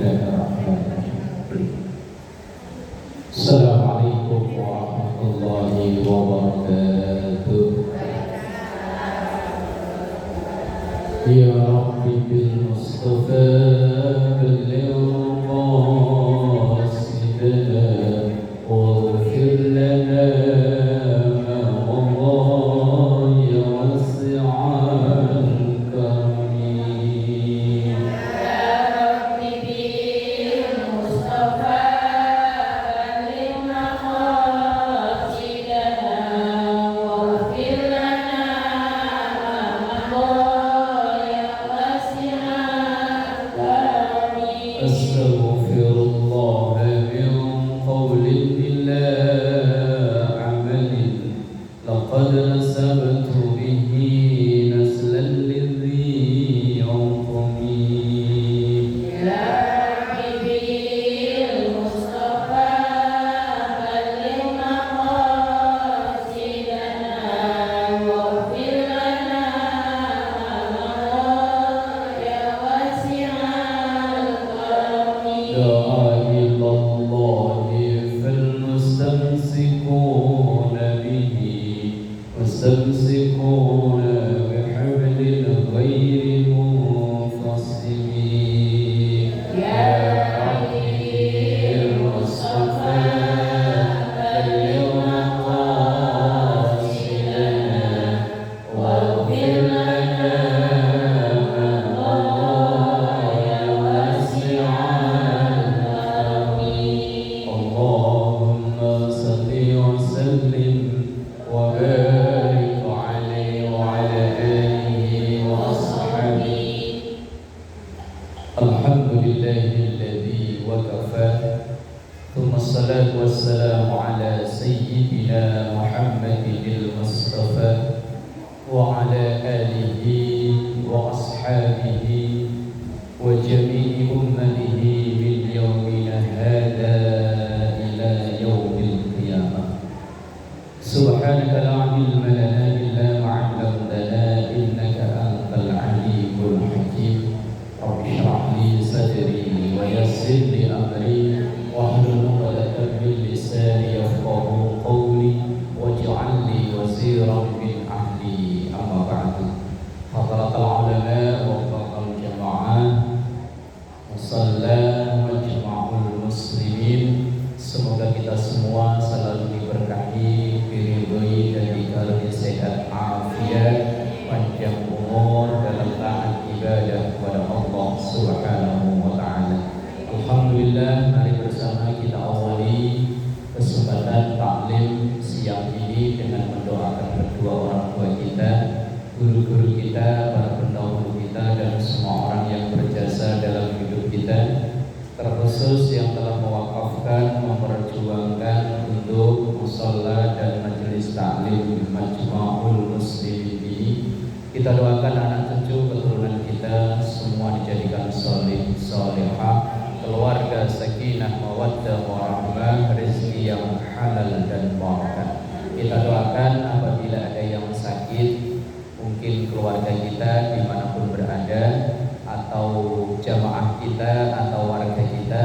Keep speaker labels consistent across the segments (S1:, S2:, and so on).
S1: Bismillahirrahmanirrahim. Assalamualaikum warahmatullahi wabarakatuh. Ya Rabbi bil Mustafa balligh qasidana waghfir lana ma mada ya wasi'al karim.
S2: Ya Rabbi bil Mustafa balligh maqasidana waghfir lana ma mada ya wasi'al karim.
S1: Astaghfirullah min qawlin bila amalin laqad nasabtu bihi naslan lidhi ummi.
S2: Ya Rabbi bil Mustafa balligh maqasidana waghfir lana ma mada ya wasi'al karim.
S1: دعا إلى الله فالمستمسكون به مستمسكون بحبل غير منفصل.
S2: Ya Rabbi Mustafa balligh maqasidana waghfir lana ma mada ya wasi'al karim.
S1: اللهم صل وسلم وبارك عليه وعلى آله وأصحابه. الحمد لله الذي وكفى ثم الصلاة والسلام على سيدنا محمد المصطفى وعلى آله وأصحابه وجميع أمته من يومنا هذا إلى يوم القيامة. سبحانك لا علم لنا إلا ما علمتنا إنك أنت العليم الحكيم. رب اشرح لي صدري ويسر لي أمري واحلل عقدة من لساني يفقهوا قولي واجعل لي وزيرا من أهلي. أما بعد، حضرة العلماء وفق الجماعة musalla majma'ul muslimin, semoga kita semua selalu diberkahi, diridhoi dan dikaruniai sehat afiat, panjang umur dalam taat ibadah kepada Allah Subhanahu wa taala. Alhamdulillah, mari bersama kita awali kesempatan taklim siang ini dengan mendoakan kedua orang tua kita, guru-guru kita, para pendahulu kita, dan semua orang yang berjasa dalam hidup kita, terkhusus yang telah mewakafkan, memperjuangkan untuk musalla dan majelis taklim Majma'ul Muslimin ini. Kita doakan anak cucu keturunan kita semua dijadikan soleh solehah, keluarga sakinah mawaddah warahmah, rezeki yang halal dan barakah. Kita doakan apabila ada yang sakit, mungkin keluarga kita dimanapun berada, atau jamaah kita atau warga kita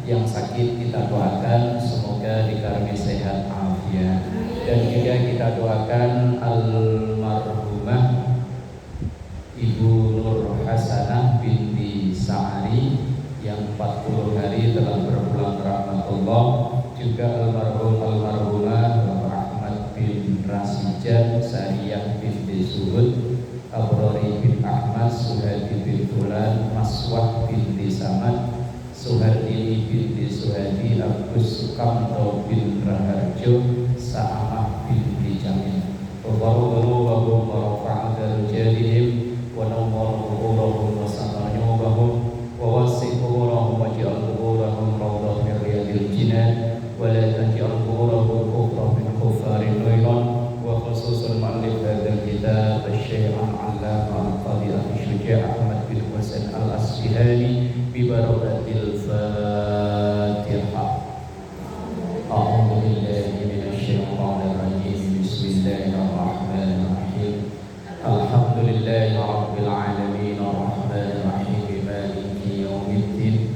S1: yang sakit, kita doakan semoga dikaruniai sehat afiat. Dan juga kita doakan almarhumah Ibu Nur Hasanah binti Sa'ari yang 40 hari telah berpulang rahmatullah, juga almarhumah Bapak Ahmad bin Rasijan, Sariyah binti Zuhud, Abrori bin Ahmad, Suhadi bin Fulan, Maswah binti Samad, Suhardini binti Suhadi, Agus Sukamto bin Raharjo, Sa'amah binti Jamil. Wabarakatuh wa barafa'al darujatihim wa nawwar quburahum wa sanar nyubahum wa wasi' quburahum wa ja'al quburahum rawdah min riyadil jinan wa la taj'al quburahum kufra min kufarin nuiran. Wa khususul ma'alif hadal kitab al-syekh al-allama al-qadi al-syuja' Ahmad bin Husain al-Asfihani bi barakatil Fatihah. A'udzu billahi minasy syaithanir rajim. Bismillahirrahmanirrahim. Alhamdulillahi rabbil alamin arrahmanir rahim maliki yaumiddin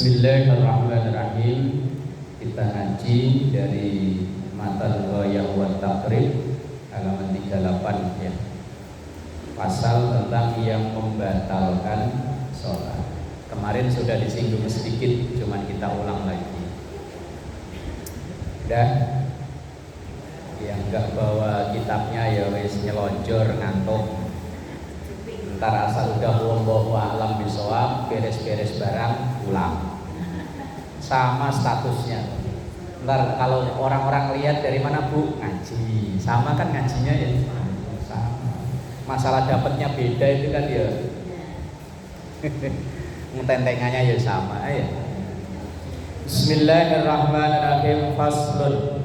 S1: Bismillahirrahmanirrahim. Kita ngaji dari Matan Ghayah wa Taqrib halaman 38 ya. Pasal tentang yang membatalkan sholat. Kemarin sudah disinggung sedikit, cuman kita ulang lagi. Udah? Yang enggak bawa kitabnya ya wis nyelonjor ngantuk. Ntar asal udah wallahu a'lam bishawab, beres-beres barang pulang. Sama statusnya. Ntar kalau orang-orang lihat dari mana Bu? Ngaji. Sama kan ngajinya ya? Sama. Masalah dapatnya beda itu kan ya. Ngetentengannya ya sama ya. Bismillahirrahmanirrahim. Faslun.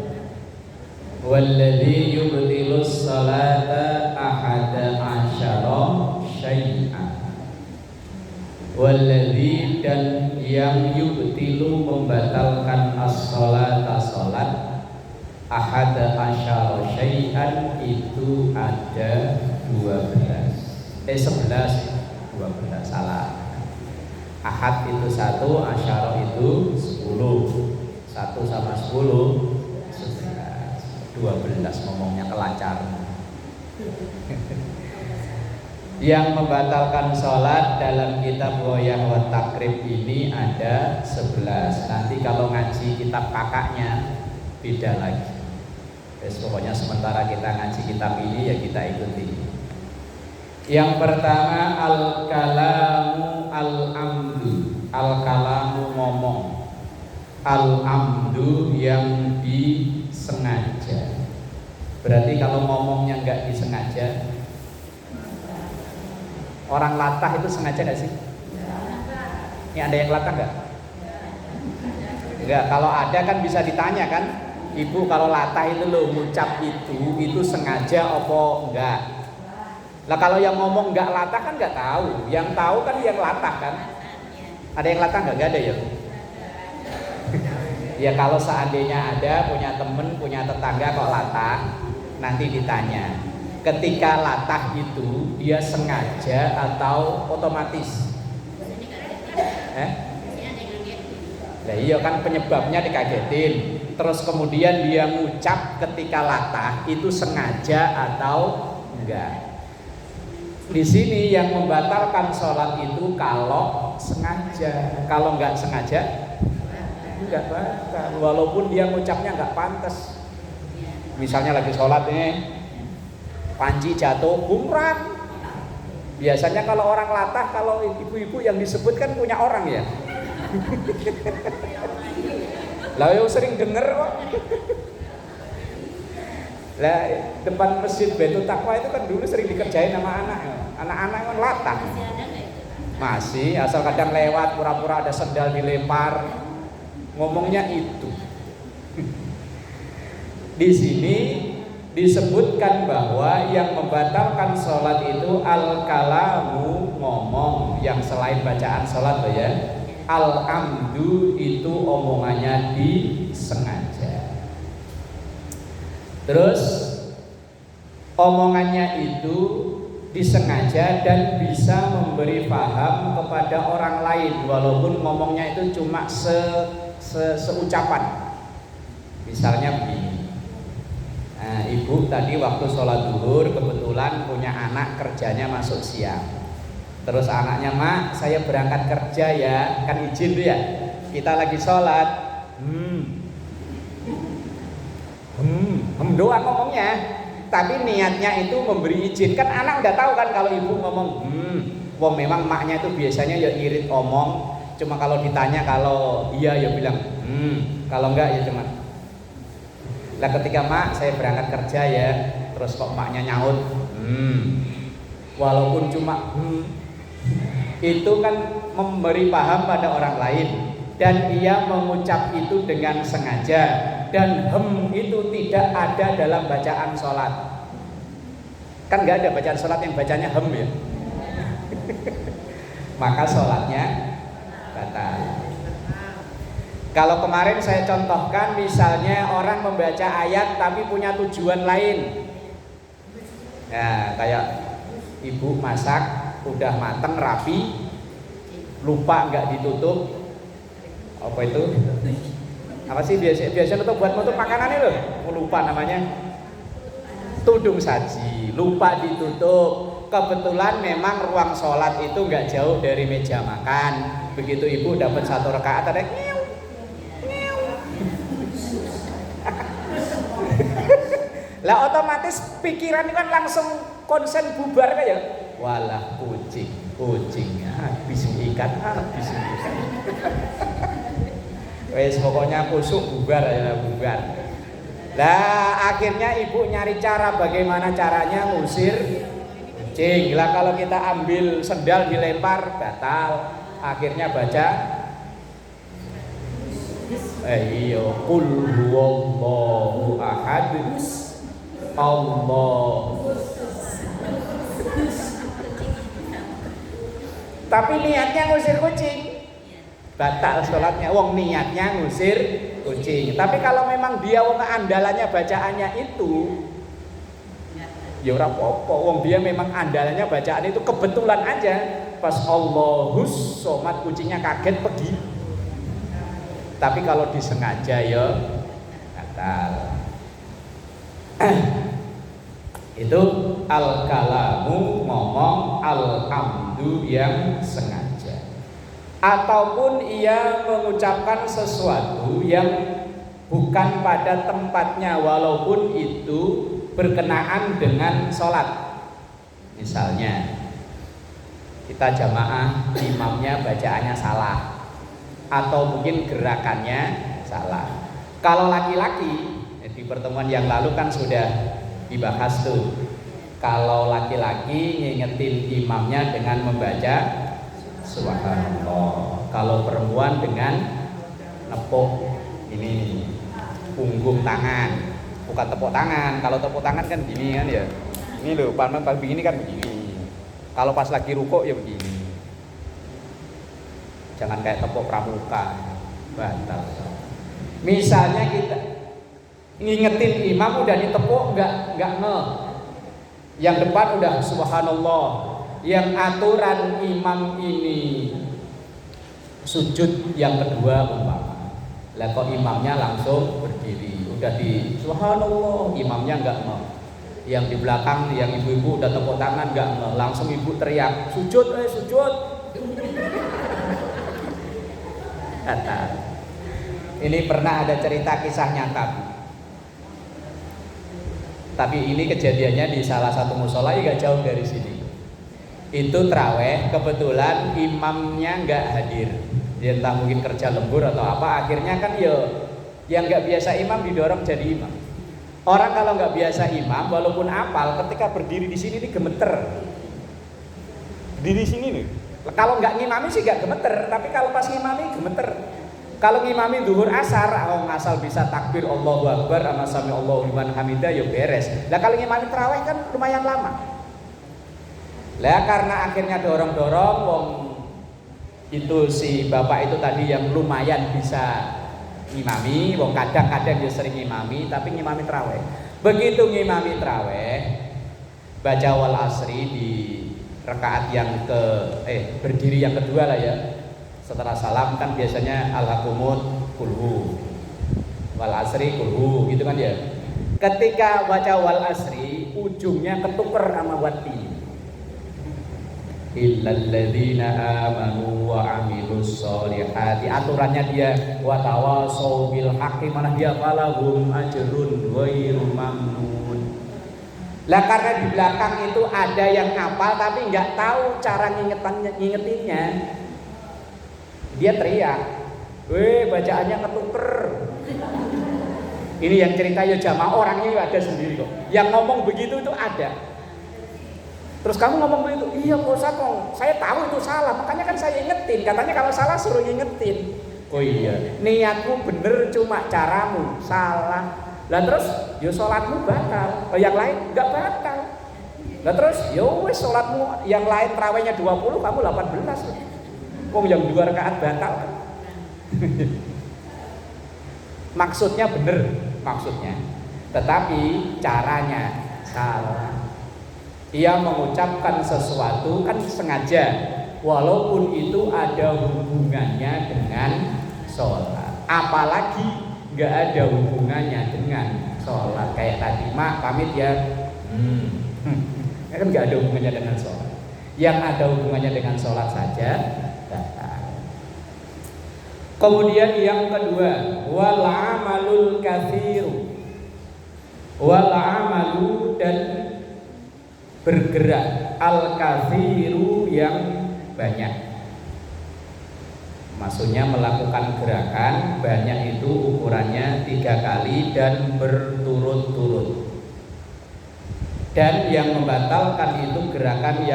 S1: Walladzi yubtilus salata ahada asyara syai'an. Walladzi dan yang yubtilu membatalkan as-salata salat ahada asyara syai'an itu ada 11 salah. Ahad itu 1, asyara itu 10. 1 sama 10 12 ngomongnya kelancar. Yang membatalkan sholat dalam kitab Ghayah wa Taqrib ini ada 11. Nanti kalau ngaji kitab kakaknya beda lagi. Pokoknya sementara kita ngaji kitab ini ya kita ikuti. Yang pertama al-kalamu al-amdu. Al-kalamu ngomong. Al-amdu yang disengaja. Berarti kalau ngomongnya nggak disengaja, orang latah itu sengaja nggak sih? Ini ada yang latah nggak? Enggak. Kalau ada kan bisa ditanya kan, Ibu kalau latah itu loh ngucap itu sengaja apa enggak? Lah kalau yang ngomong nggak latah kan nggak tahu. Yang tahu kan yang latah kan. Ada yang latah nggak? Nggak ada ya. Ya kalau seandainya ada punya temen, punya tetangga kok latah, nanti ditanya. Ketika latah itu dia sengaja atau otomatis? Nah iya kan penyebabnya dikagetin. Terus kemudian dia ngucap ketika latah itu sengaja atau enggak? Di sini yang membatalkan sholat itu kalau sengaja. Kalau enggak sengaja enggak batal, walaupun dia ngucapnya enggak pantas. Misalnya lagi sholat nih, panci jatuh, bumrang. Biasanya kalau orang latah, kalau ibu-ibu yang disebut kan punya orang ya. Lah yo sering denger kok. Lah depan masjid Baitul Taqwa itu kan dulu sering dikerjain sama anak-anak kan latah. Masih, asal kadang lewat pura-pura ada sendal dilempar. Ngomongnya itu. Di sini disebutkan bahwa yang membatalkan sholat itu al-kalamu ngomong yang selain bacaan sholat ya. Al-amdu itu omongannya disengaja. Terus omongannya itu disengaja dan bisa memberi paham kepada orang lain walaupun ngomongnya itu cuma seucapan. Misalnya begini, nah, ibu tadi waktu sholat zuhur kebetulan punya anak kerjanya masuk siang. Terus anaknya, Mak saya berangkat kerja ya, kan izin tuh ya. Kita lagi sholat, doang ngomongnya, tapi niatnya itu memberi izin. Kan anak udah tahu kan kalau ibu ngomong, wong memang maknya itu biasanya ya irit omong. Cuma kalau ditanya kalau iya ya bilang kalau enggak ya cuma. Lah ketika Mak saya berangkat kerja ya, terus kok maknya nyaut walaupun cuma itu kan memberi paham pada orang lain dan ia mengucap itu dengan sengaja dan itu tidak ada dalam bacaan sholat. Kan enggak ada bacaan sholat yang bacanya ya. Maka sholatnya batal. Kalau kemarin saya contohkan misalnya orang membaca ayat tapi punya tujuan lain. Ya, kayak ibu masak udah mateng rapi, lupa nggak ditutup,
S3: Apa itu? Apa sih biasa untuk buat nutup makanan itu? Aku lupa namanya. Tudung saji, lupa ditutup. Kebetulan memang ruang sholat itu nggak jauh dari meja makan. Begitu ibu dapat 1 rakaat ada ngew, ngew. Lah otomatis pikiran kan langsung konsen bubar kayak walah kucingnya habis ikan. Wes pokoknya kusuk bubar ya bubar. Lah akhirnya ibu nyari cara bagaimana caranya ngusir kucing. Lah kalau kita ambil sendal dilempar batal. Akhirnya baca iya qul huwallahu ahad Allah. Tapi niatnya ngusir kucing. Batal sholatnya, wong niatnya ngusir kucing. Tapi kalau memang dia wong andalannya bacaannya itu, ya ora apa-apa. Wong dia memang andalannya bacaan itu kebetulan aja pas Allahus somat kucingnya kaget pergi. Tapi kalau disengaja ya batal. Itu al-kalamu ngomong, al-amdu yang sengaja. Ataupun ia mengucapkan sesuatu yang bukan pada tempatnya walaupun itu berkenaan dengan sholat. Misalnya kita jamaah imamnya bacaannya salah atau mungkin gerakannya salah. Kalau laki-laki di pertemuan yang lalu kan sudah dibahas tuh. Kalau laki-laki ngingetin imamnya dengan membaca subhanallah. Kalau perempuan dengan nepuk ini punggung tangan, bukan tepuk tangan. Kalau tepuk tangan kan gini kan ya. Ini loh, paman begini kan begini. Kalau pas lagi rukuk ya begini. Jangan kayak tepuk pramuka, batal. Misalnya kita ngingetin imam udah ditepuk nggak ngeh. Yang depan udah subhanallah. Yang aturan imam ini sujud yang kedua umpama. Lah kok imamnya langsung berdiri, udah di subhanallah, imamnya nggak ngeh. Yang di belakang, yang ibu-ibu udah tepuk tangan nggak ngeh, langsung ibu teriak sujud, sujud. Kata. Ini pernah ada cerita kisah nyata. Tapi ini kejadiannya di salah satu musola yang gak jauh dari sini. Itu traweh, kebetulan imamnya nggak hadir. Dia entah mungkin kerja lembur atau apa. Akhirnya kan yang nggak biasa imam didorong jadi imam. Orang kalau nggak biasa imam, walaupun apal, ketika berdiri di sini nih gemeter. Berdiri sini nih. Kalau nggak ngimami sih nggak gemeter, tapi kalau pas ngimami gemeter. Kalau ngimami duhur asar, asal bisa takbir Allahu Akbar sama sami Allahu liman hamidah ya beres. Lah kalau ngimami tarawih kan lumayan lama. Lah karena akhirnya dorong-dorong wong itu si bapak itu tadi yang lumayan bisa ngimami, wong kadang-kadang dia sering ngimami tapi ngimami tarawih. Begitu ngimami tarawih baca wal asri di rakaat yang berdiri yang kedua lah ya. Setelah salam kan biasanya al-hakumut kulhu wal asri kulhu gitu kan ya. Ketika baca wal asri ujungnya ketuker sama wati. Illal ladzina amanu wa amilus solihati. Aturannya dia wa tawasau bil haqqi, mana dia falahum ajrun ghairu mamnun. Lah karena di belakang itu ada yang hafal tapi nggak tahu cara ngingetinnya. Dia teriak, "Weh, bacaannya ketuker." Ini yang cerita ya jamaah, orangnya ada sendiri kok. Yang ngomong begitu itu ada. Terus kamu ngomong begitu, iya Pak Ustaz, saya tahu itu salah, makanya kan saya ingetin. Katanya kalau salah suruh ingetin. Oh iya, niatmu bener cuma caramu salah. Lah terus, yo sholatmu batal. Yang lain nggak batal. Lah terus, yo wes sholatmu yang lain terawihnya 20, kamu 18. Wong yang 2 rakaat batal. Maksudnya bener, maksudnya. Tetapi caranya salah. Ia mengucapkan sesuatu kan sengaja, walaupun itu ada hubungannya dengan sholat. Apalagi nggak ada hubungannya dengan sholat. Kayak tadi mak pamit ya, kan nggak ada hubungannya dengan sholat. Yang ada hubungannya dengan sholat saja batal. Kemudian yang kedua, wal amalul katsiru. Wal amalu dan bergerak, al katsiru yang banyak. Maksudnya melakukan gerakan banyak itu ukurannya 3 kali dan berturut-turut. Dan yang membatalkan itu gerakan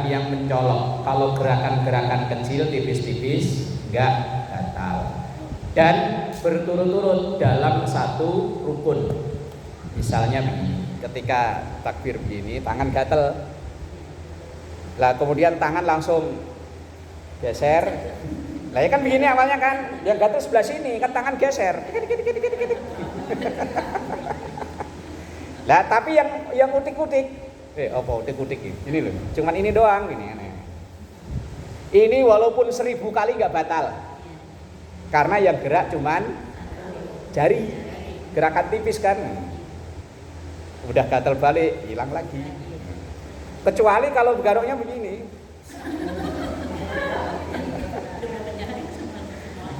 S3: yang mencolok. Kalau gerakan-gerakan kecil tipis-tipis enggak batal. Dan berturut-turut dalam satu rukun. Misalnya begini, ketika takbir begini, tangan gatel. Lah kemudian tangan langsung geser. Lah ya kan begini awalnya kan, yang gatel sebelah sini kan tangan geser. Lah tapi yang utik-utik, apa utik-utik ini loh, cuman ini doang gini aneh. Ini walaupun 1000 kali nggak batal, karena yang gerak cuman jari, gerakan tipis kan. Udah gatel balik, hilang lagi. Kecuali kalau garuknya begini.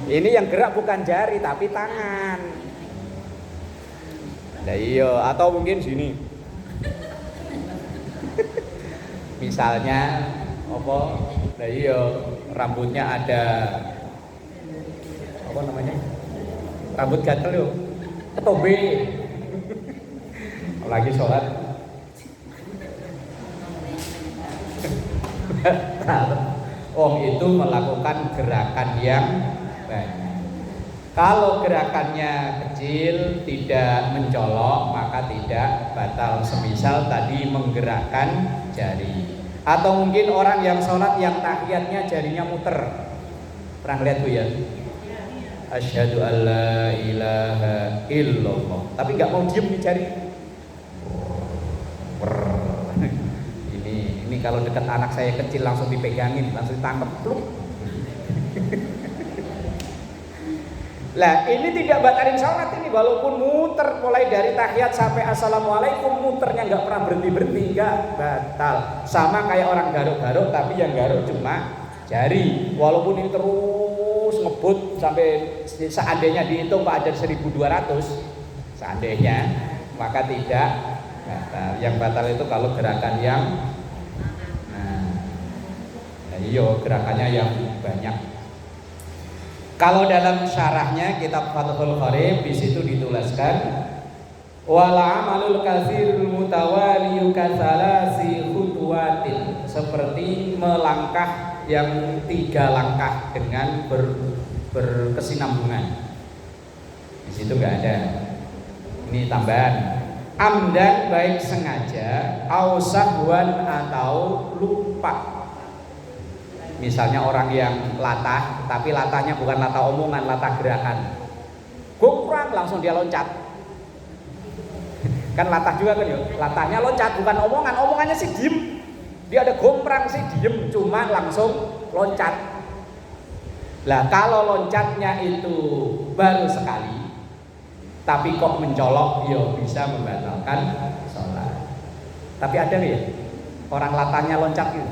S3: Ini yang gerak bukan jari tapi tangan. Nah iya, atau mungkin sini. Misalnya apa? Nah iya, rambutnya ada apa namanya? Rambut gatel yo. Ketobe. Lagi sholat. Om itu melakukan gerakan yang banyak. Kalau gerakannya kecil tidak mencolok maka tidak batal. Semisal tadi menggerakkan jari. Atau mungkin orang yang sholat yang tahiyatnya jarinya muter. Pernah lihat tuh ya? Asyhadu alla ilaha illallah. Tapi nggak mau diem nih jari. Ini kalau dekat anak saya kecil langsung dipegangin, langsung ditangkap. Lah ini tidak batalin sholat ini, walaupun muter mulai dari tahiyat sampai assalamualaikum, muternya nggak pernah berhenti nggak batal. Sama kayak orang garuk-garuk tapi yang garuk cuma jari, walaupun ini terus ngebut sampai seandainya dihitung Pak ada 1200 seandainya, maka tidak batal. Yang batal itu kalau gerakan yang gerakannya yang banyak. Kalau dalam syarahnya kitab Fathul Qarib di situ dituliskan wala amalul katsirul mutawaliyu katsalasi khutuwatin, seperti melangkah yang 3 langkah dengan berkesinambungan. Di situ enggak ada. Ini tambahan. Amdan baik sengaja, au sahwan atau lupa. Misalnya orang yang latah, tapi latahnya bukan latah omongan, latah gerakan. Gomprang langsung dia loncat. Kan latah juga kan ya, latahnya loncat bukan omongan, omongannya sih diem. Dia ada gomprang sih diem, cuma langsung loncat. Lah kalau loncatnya itu baru sekali, tapi kok mencolok, ya bisa membatalkan sholat. Tapi ada ya orang latahnya loncat gitu.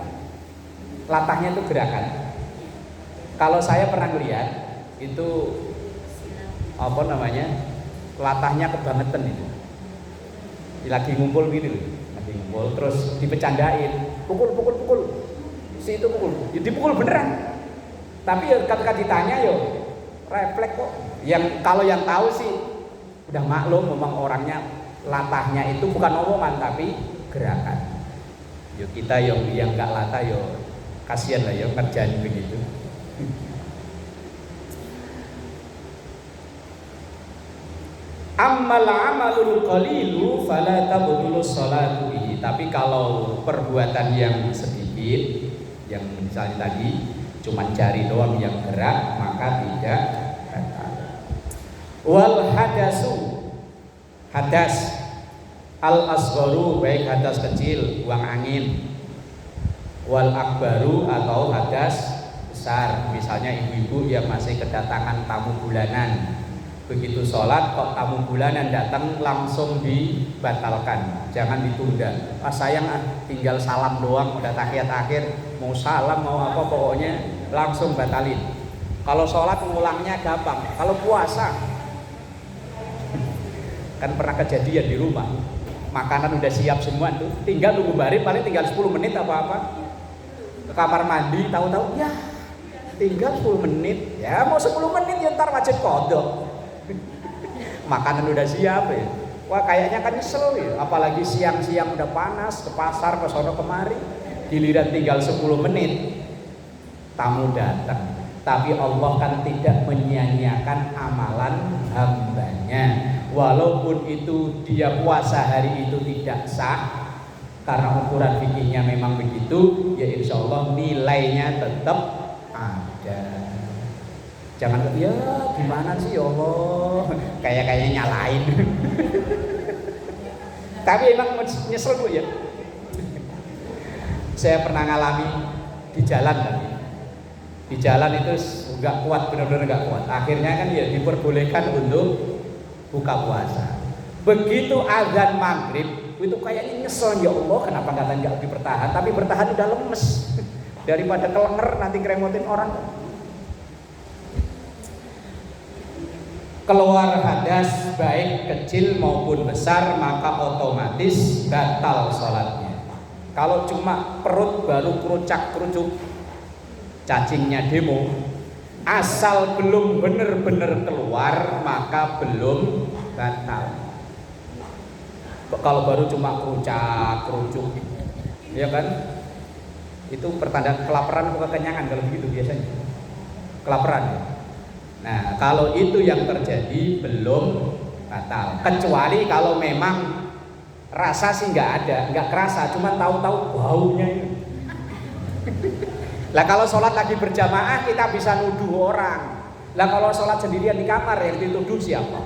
S3: Latahnya itu gerakan. Kalau saya pernah lihat itu apa namanya, latahnya kebangetan itu. Lagi ngumpul gitu, lagi ngumpul terus dipecandain, pukul, si itu pukul, ya dipukul beneran. Tapi ya ketika ditanya yo refleks kok. Yang kalau yang tahu sih udah maklum, memang orangnya latahnya itu bukan omongan tapi gerakan. Yo kita yang nggak latah yo kasihan lah ya ngerjain begitu. Ammal amalul qalilu fala tabdulu sholatu bihi. Tapi kalau perbuatan yang sedikit, yang misalnya tadi cuman jari doang yang gerak, maka tidak batal. Wal hadasu, hadas al asgharu, baik hadas kecil, buang angin. Wal akbaru atau hadas besar, misalnya ibu-ibu yang masih kedatangan tamu bulanan, begitu sholat kok tamu bulanan datang langsung dibatalkan, jangan ditunda. Sayang tinggal salam doang, udah tahiyat akhir, mau salam mau apa pokoknya langsung batalin. Kalau sholat ngulangnya gampang, kalau puasa kan pernah kejadian di rumah, makanan udah siap semua tuh, tinggal nunggu baris, paling tinggal 10 menit apa-apa, ke kamar mandi, tahu-tahu ya tinggal 10 menit, ya mau 10 menit ya ntar wajib kodok. Makanan udah siap ya, wah kayaknya kan nyesel ya, apalagi siang-siang udah panas, ke pasar, ke sono kemari, giliran tinggal 10 menit, tamu datang. Tapi Allah kan tidak menyia-nyiakan amalan hambanya, walaupun itu dia puasa hari itu tidak sah, karena ukuran fikihnya memang begitu, ya insya Allah nilainya tetap ada. Jangan ya gimana sih ya Allah, kayaknya nyalain. Tapi emang nyesel Bu ya. Saya pernah ngalami di jalan tadi. Di jalan itu nggak kuat, benar-benar nggak kuat. Akhirnya kan ya diperbolehkan untuk buka puasa. Begitu azan maghrib itu kayaknya nyesel, ya Allah kenapa nggak dipertahan, tapi bertahan udah lemes daripada kelenger nanti ngeremotin orang. Keluar hadas baik kecil maupun besar maka otomatis batal sholatnya. Kalau cuma perut baru kerucak-kerucuk, cacingnya demo, asal belum benar-benar keluar maka belum batal. Kalau baru cuma kerucak-kerucuk, ya kan? Itu pertanda kelaparan atau kekenyangan kalau begitu biasanya. Kelaparan. Nah, kalau itu yang terjadi belum batal. Kecuali kalau memang rasa sih nggak ada, nggak kerasa, cuma tahu-tahu baunya ini. Lah kalau sholat lagi berjamaah kita bisa nuduh orang. Lah kalau sholat sendirian di kamar yang dituduh siapa?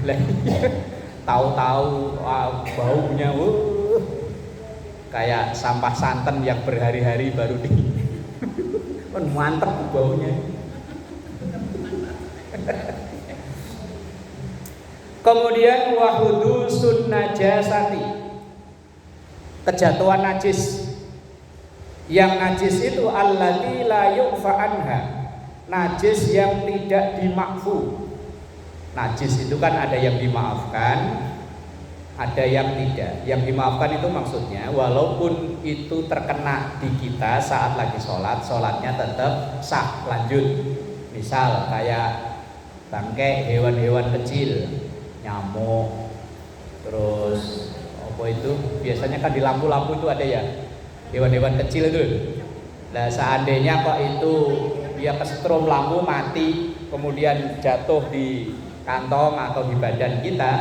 S3: Lah tahu-tahu baunya kayak sampah santan yang berhari-hari baru di kan mantep baunya. Kemudian wahudusun najasati, kejatuhan najis. Yang najis itu allati la yu'fa anha, najis yang tidak dimakfu. Najis itu kan ada yang dimaafkan, ada yang tidak. Yang dimaafkan itu maksudnya walaupun itu terkena di kita saat lagi sholat, sholatnya tetap sah lanjut. Misal kayak bangkai hewan-hewan kecil, nyamuk, terus apa itu biasanya kan di lampu-lampu itu ada ya hewan-hewan kecil itu. Nah seandainya kok itu dia kesetrum lampu mati kemudian jatuh di kantong atau di badan kita,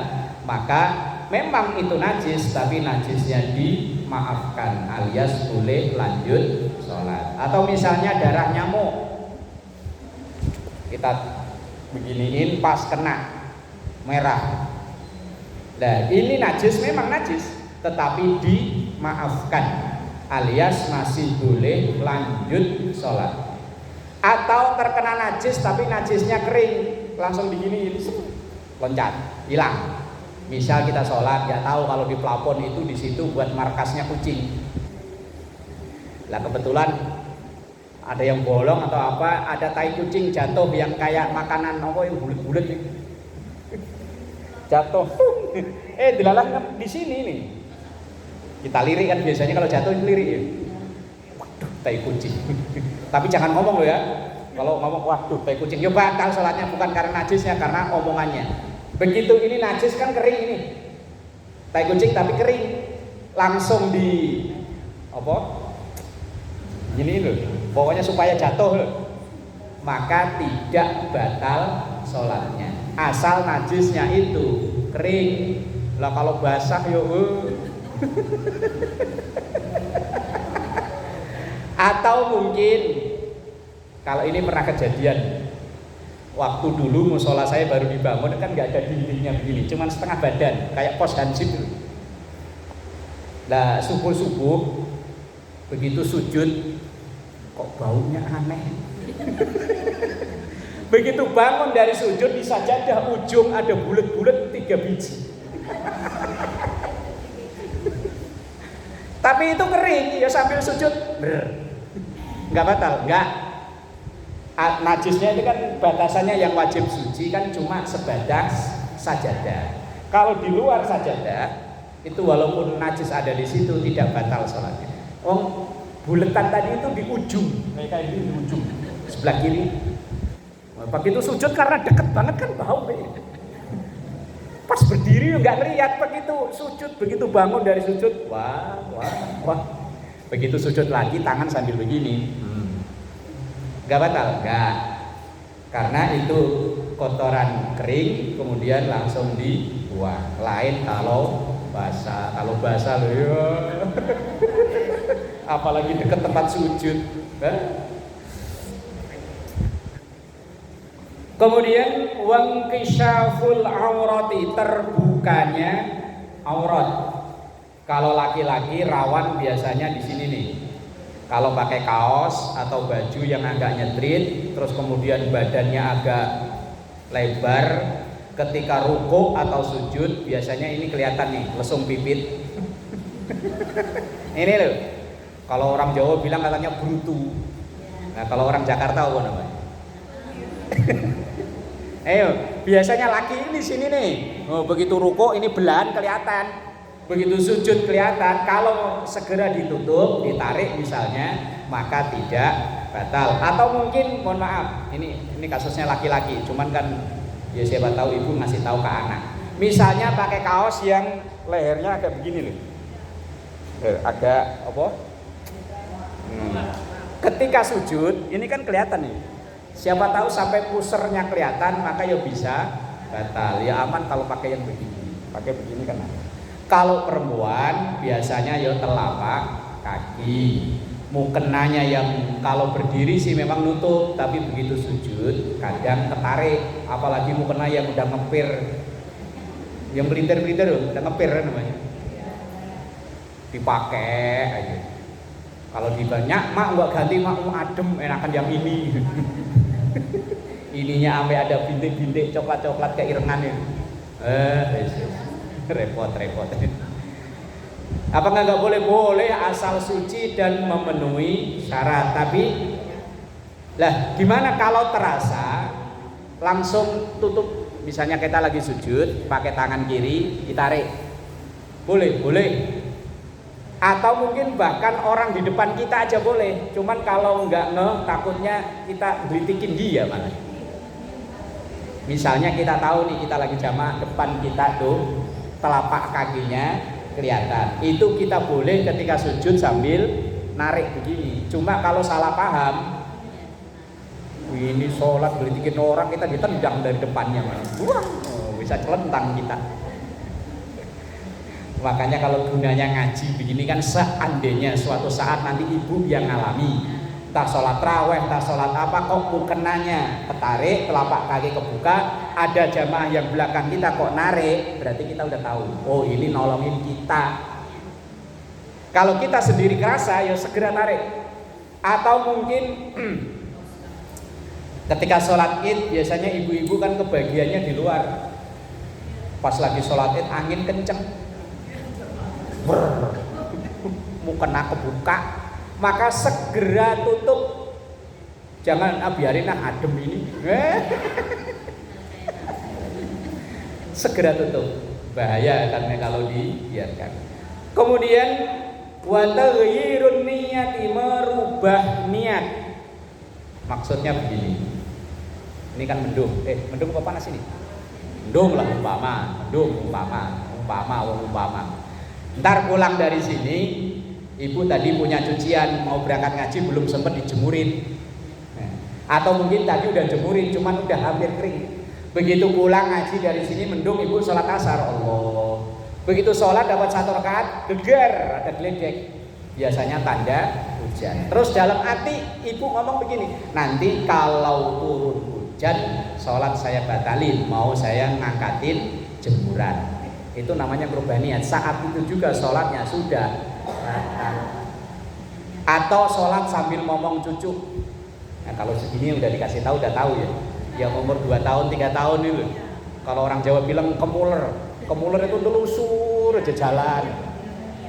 S3: maka memang itu najis, tapi najisnya dimaafkan alias boleh lanjut sholat. Atau misalnya darah nyamuk kita beginiin pas kena merah, nah ini najis, memang najis tetapi dimaafkan alias masih boleh lanjut sholat. Atau terkena najis tapi najisnya kering, langsung diginiin loncat hilang. Misal kita sholat, nggak tahu kalau di plafon itu di situ buat markasnya kucing. Lah kebetulan ada yang bolong atau apa, ada tai kucing jatuh yang kayak makanan apa yang bulat-bulat nih. Jatuh, dilalah di sini nih. Kita lirik kan biasanya kalau jatuh lirik ya. Waduh, tai kucing. Tapi jangan ngomong loh ya. Kalau ngomong waduh tai kucing, ya batal sholatnya bukan karena najisnya, karena omongannya. Begitu ini najis kan kering ini, tai kucing tapi kering, langsung di apa? Gini loh, pokoknya supaya jatuh loh, maka tidak batal sholatnya. Asal najisnya itu kering. Lah kalau basah yo. Atau mungkin kalau ini pernah kejadian. Waktu dulu musola saya baru dibangun kan nggak ada dindingnya begini, cuman setengah badan kayak pos hansip dulu. Nah subuh begitu sujud kok baunya aneh. Begitu bangun dari sujud di sajadah ujung ada bulet-bulet 3 biji. Tapi itu kering ya sambil sujud. Enggak batal, enggak. Najisnya itu kan batasannya yang wajib suci kan cuma sebatas sajadah. Kalau di luar sajadah itu walaupun najis ada di situ tidak batal sholatnya. Buletan tadi itu di ujung, kayak ini di ujung sebelah kiri. Begitu sujud karena deket banget kan bau. Pas berdiri nggak ngeliat, begitu sujud, begitu bangun dari sujud, wah. Begitu sujud lagi tangan sambil begini. Nggak batal, nggak. Karena itu kotoran kering kemudian langsung dibuang. Lain kalau basah. Kalau basah loh ya. Apalagi dekat tempat sujud. Kemudian wangkishaful aurati, terbukanya aurat. Kalau laki-laki rawan biasanya di sini nih. Kalau pakai kaos atau baju yang agak nyetrit, terus kemudian badannya agak lebar, ketika rukuk atau sujud biasanya ini kelihatan nih, lesung pipit. Ini loh. Kalau orang Jawa bilang katanya brutu. Nah, kalau orang Jakarta apa namanya? Ayo, biasanya laki ini sini nih. Oh, begitu rukuk ini belahan kelihatan. Begitu sujud kelihatan. Kalau segera ditutup, ditarik misalnya, maka tidak batal. Atau mungkin mohon maaf, ini kasusnya laki-laki, cuman kan ya siapa tahu ibu ngasih tahu ke anak. Misalnya pakai kaos yang lehernya agak begini loh. Agak apa? Ketika sujud, ini kan kelihatan nih. Siapa tahu sampai pusernya kelihatan, maka ya bisa batal. Ya aman kalau pakai yang begini. Pakai begini kan. Kalau perempuan biasanya ya telapak kaki. Mukenanya yang kalau berdiri sih memang nutup, tapi begitu sujud kadang ketarik. Apalagi mukena yang udah ngepir, yang belintir-belintir udah ngepir kan namanya. Dipakai aja. Kalau dibanyak, mak nggak ganti, mak mau adem, enakan yang ini. Ininya sampai ada bintik-bintik coklat-coklat kayak irengan itu. Repot. Apa nggak boleh? Boleh asal suci dan memenuhi syarat. Tapi lah gimana kalau terasa langsung tutup? Misalnya kita lagi sujud, pakai tangan kiri ditarik, boleh. Atau mungkin bahkan orang di depan kita aja boleh. Cuman kalau nggak takutnya kita beritikin dia malah. Misalnya kita tahu nih kita lagi jamaah, depan kita tuh telapak kakinya kelihatan. Itu kita boleh ketika sujud sambil narik begini. Cuma kalau salah paham, ini sholat beritikin orang, kita ditendang dari depannya malah. Wah, bisa celentang kita. Makanya kalau gunanya ngaji begini kan, seandainya suatu saat nanti ibu yang ngalami, entah sholat raweh, entah sholat apa, kok mukenanya ketarik, telapak kaki kebuka, ada jamaah yang belakang kita kok narik, berarti kita udah tahu, oh ini nolongin kita. Kalau kita sendiri kerasa, ya segera narik. Atau mungkin ketika sholat id, biasanya ibu-ibu kan kebagiannya di luar. Pas lagi sholat id angin kenceng, mukena kebuka, maka segera tutup. Jangan biarin adem ini. Segera tutup. Bahaya karena kalau dibiarkan. Kemudian wa taghyirun niyati, merubah niat. Maksudnya begini. Ini kan mendung. Mendung apa panas ini? Mendung lah umpama. Ntar pulang dari sini, ibu tadi punya cucian, mau berangkat ngaji belum sempat dijemurin. Atau mungkin tadi udah jemurin, cuman udah hampir kering. Begitu pulang ngaji dari sini mendung, ibu sholat asar, Allah. Begitu sholat dapat 1 rakaat, geger, ada geledek. Biasanya tanda hujan. Terus dalam hati ibu ngomong begini, nanti kalau turun hujan, sholat saya batalin, mau saya ngangkatin jemuran. Itu namanya merubah niat. Saat itu juga sholatnya sudah batal. Atau sholat sambil ngomong cucu. Nah, kalau segini udah dikasih tahu, udah tahu ya. Yang umur 2 tahun, 3 tahun itu. Kalau orang Jawa bilang kemuler. Kemuler itu telusur aja jalan.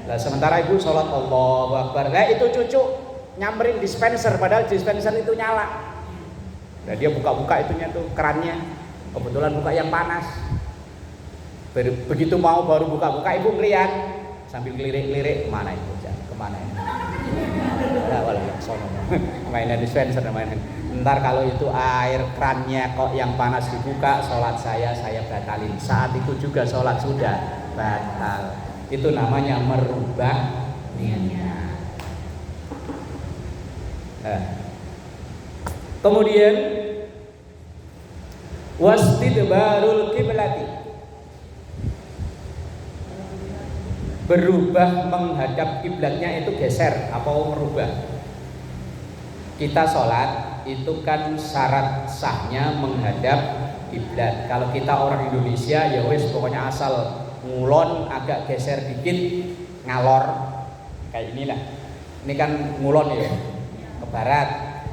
S3: Nah, sementara ibu sholat Allahu Akbar. Nah, itu cucu nyamperin dispenser, padahal dispenser itu nyala. Nah, dia buka-buka itunya tuh kerannya. Kebetulan buka yang panas. Begitu mau baru buka-buka, ibu ngeliat sambil ngelirik-ngelirik, kemana itu? Kemana ini? Nah, walau sono. Mainan dispenser mainan. Ntar kalau itu air kerannya kok yang panas dibuka, sholat saya batalin. Saat itu juga sholat sudah batal. Itu namanya merubah niat. Nah. Kemudian wastidbarul kiblati, berubah menghadap kiblatnya itu geser atau merubah. Kita sholat itu kan syarat sahnya menghadap kiblat. Kalau kita orang Indonesia ya wis pokoknya asal ngulon agak geser dikit ngalor kayak inilah. Ini kan ngulon ya ke barat,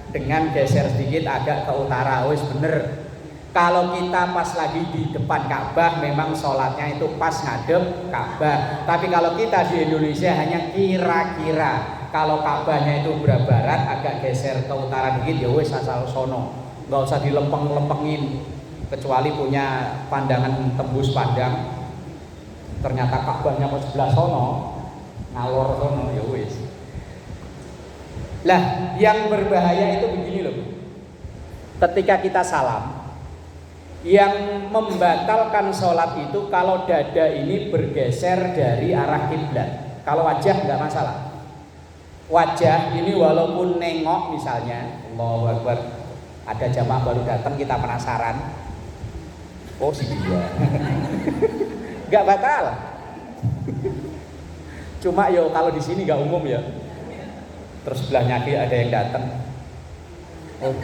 S3: dengan geser sedikit agak ke utara wis bener. Kalau kita pas lagi di depan Ka'bah memang sholatnya itu pas ngadep Ka'bah. Tapi kalau kita di Indonesia hanya kira-kira. Kalau Ka'bahnya itu belah barat agak geser ke utara dikit ya wis asal sono. Nggak usah dilempeng-lempengin. Kecuali punya pandangan tembus pandang. Ternyata Ka'bahnya pas sebelah sono, ngalor sono ya wis. Lah, yang berbahaya itu begini loh. Ketika kita salam, yang membatalkan sholat itu kalau dada ini bergeser dari arah kiblat. Kalau wajah nggak masalah. Wajah ini walaupun nengok misalnya, Allahu Akbar, ada jamaah baru datang kita penasaran. Oh si dia, nggak batal. Cuma yo kalau di sini nggak umum ya. Terus sebelahnya ada yang datang. Oh.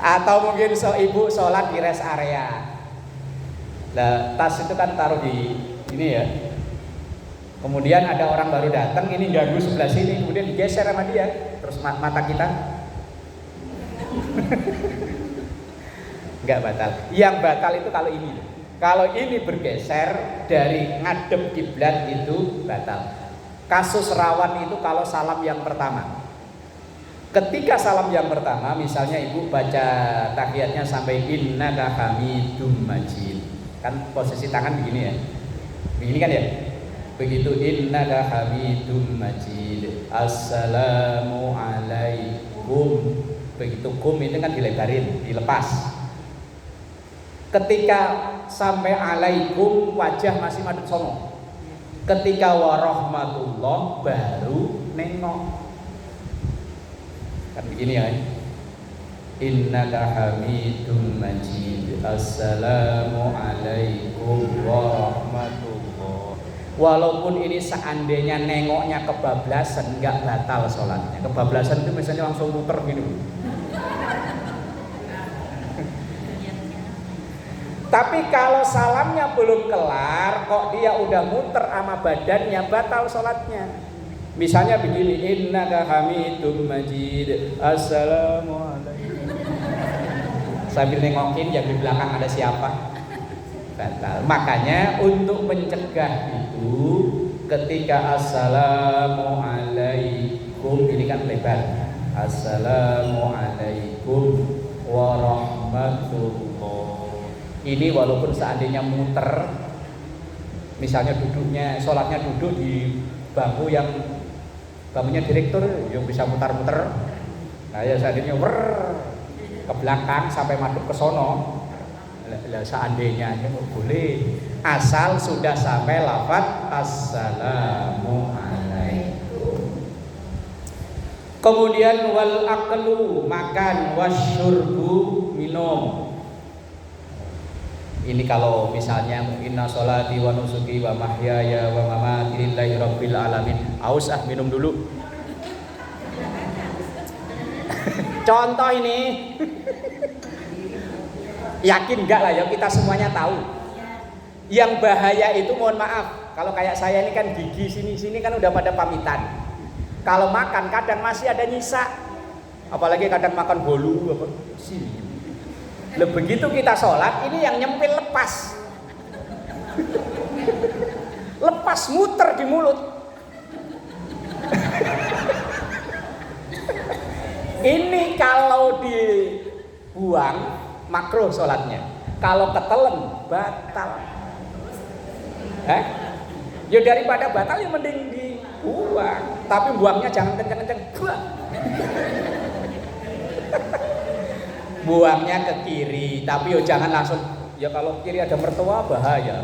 S3: Atau mungkin ibu sholat di rest area. Nah, tas itu kan taruh di ini ya. Kemudian ada orang baru datang, ini ganggu sebelah sini, kemudian digeser sama dia. Terus mata kita nggak batal. Yang batal itu kalau ini. Kalau ini bergeser dari ngadep kiblat itu batal. Kasus rawan itu kalau salam yang pertama. Ketika salam yang pertama, misalnya ibu baca tahiyatnya sampai innaka hamidum majid. Kan posisi tangan begini ya. Begini kan ya? Begitu innaka hamidum majid. Assalamu alaikum. Begitu kum itu kan dilebarin, dilepas. Ketika sampai alaikum wajah masih madhep sono. Ketika warahmatullah baru nengok. Kan begini ya. Innaka hamidum majid. Assalamu alaikum warahmatullah. Walaupun ini seandainya nengoknya kebablasan, nggak batal sholatnya. Kebablasan itu misalnya langsung muter gitu. Tapi kalau salamnya belum kelar, kok dia udah muter sama badannya, batal sholatnya. Misalnya begini, innaka hamidum majid, assalamualaikum. Sambil nengokin yang di belakang ada siapa, batal. Makanya untuk mencegah itu, ketika assalamualaikum ini kan lebar, assalamualaikum warahmatullah. Ini walaupun seandainya muter, misalnya duduknya, sholatnya duduk di bangku yang bangkunya direktur yang bisa mutar-muter. Nah ya seandainya ke belakang sampai madep ke sono, seandainya boleh, asal sudah sampai lafaz assalamualaikum. Kemudian wal aklu, makan, wasyurbu, minum. Ini kalau misalnya inna sholati wa nusuki wa mahyaya wa mamati lillahi rabbil alamin. Aus minum dulu. Contoh ini. Yakin enggak lah ya, kita semuanya tahu. Yang bahaya itu mohon maaf, kalau kayak saya ini kan gigi sini kan udah pada pamitan. Kalau makan kadang masih ada nyisa, apalagi kadang makan bolu apa sini. Begitu kita sholat, ini yang nyempil lepas, lepas muter di mulut. Ini kalau dibuang makruh sholatnya, kalau ketelen batal. Ya daripada batal ya mending dibuang, tapi buangnya jangan kenceng-kenceng. Buangnya ke kiri, tapi yo jangan langsung. Ya kalau kiri ada mertua bahaya.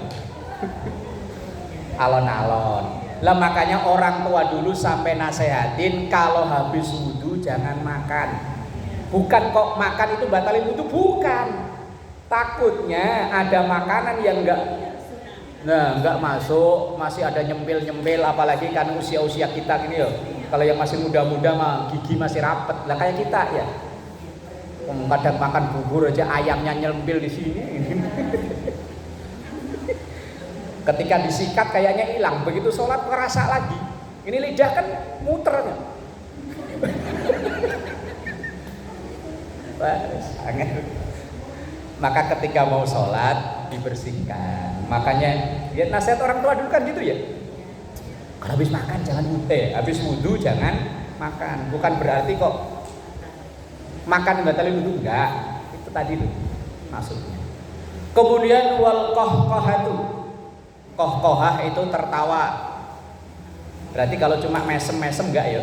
S3: Alon-alon. Lah makanya orang tua dulu sampai nasehatin kalau habis wudu jangan makan. Bukan kok makan itu batalin wudu, bukan. Takutnya ada makanan yang enggak masuk, masih ada nyempil-nyempil, apalagi kan usia-usia kita gini ya. Kalau yang masih muda-muda mah gigi masih rapet. Lah kayak kita ya. Kadang makan bubur aja ayamnya nyempil di sini. Ketika disikat kayaknya hilang, begitu sholat ngerasa lagi. Ini lidah kan muternya. Maka ketika mau sholat dibersihkan. Makanya ya nasihat orang tua dulu kan gitu ya. Kalau habis makan jangan habis wudu jangan makan. Bukan berarti kok makan batalin wudu, enggak. Itu tadi tuh maksudnya. Kemudian wal qahqahatu. Qahqahah itu tertawa. Berarti kalau cuma mesem-mesem enggak ya?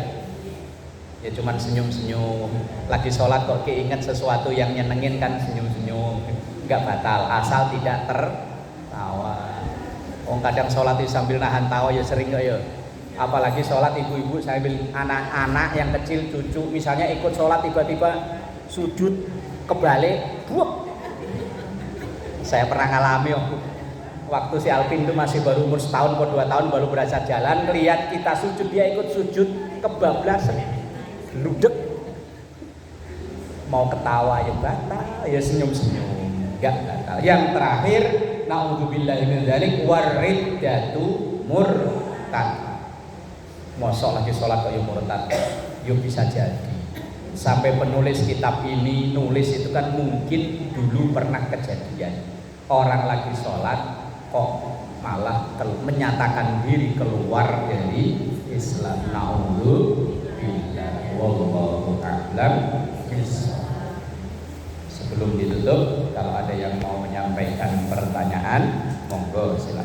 S3: Ya cuman senyum-senyum. Lagi sholat kok keinget sesuatu yang nyenengin kan senyum-senyum. Enggak batal asal tidak tertawa. Kadang sholat itu sambil nahan tawa ya sering kok ya. Apalagi sholat ibu-ibu sambil anak-anak yang kecil cucu misalnya ikut sholat tiba-tiba sujud kebalik, buak. Saya pernah ngalami waktu si Alvin itu masih baru umur setahun atau 2 tahun baru berasa jalan, lihat kita sujud dia ikut sujud kebablasan, ludek. Mau ketawa ya batal, ya senyum-senyum, enggak batal. Yang terakhir naudzubillahi min dzalik wariddatu murtad. Mosok lagi sholat kok murtad, yuk bisa jadi. Sampai penulis kitab ini nulis itu kan mungkin dulu pernah kejadian. Orang lagi sholat kok malah menyatakan diri keluar dari Islam. Naudzubillah, wallahu a'lam bishawab. Sebelum ditutup, kalau ada yang mau menyampaikan pertanyaan, monggo silakan.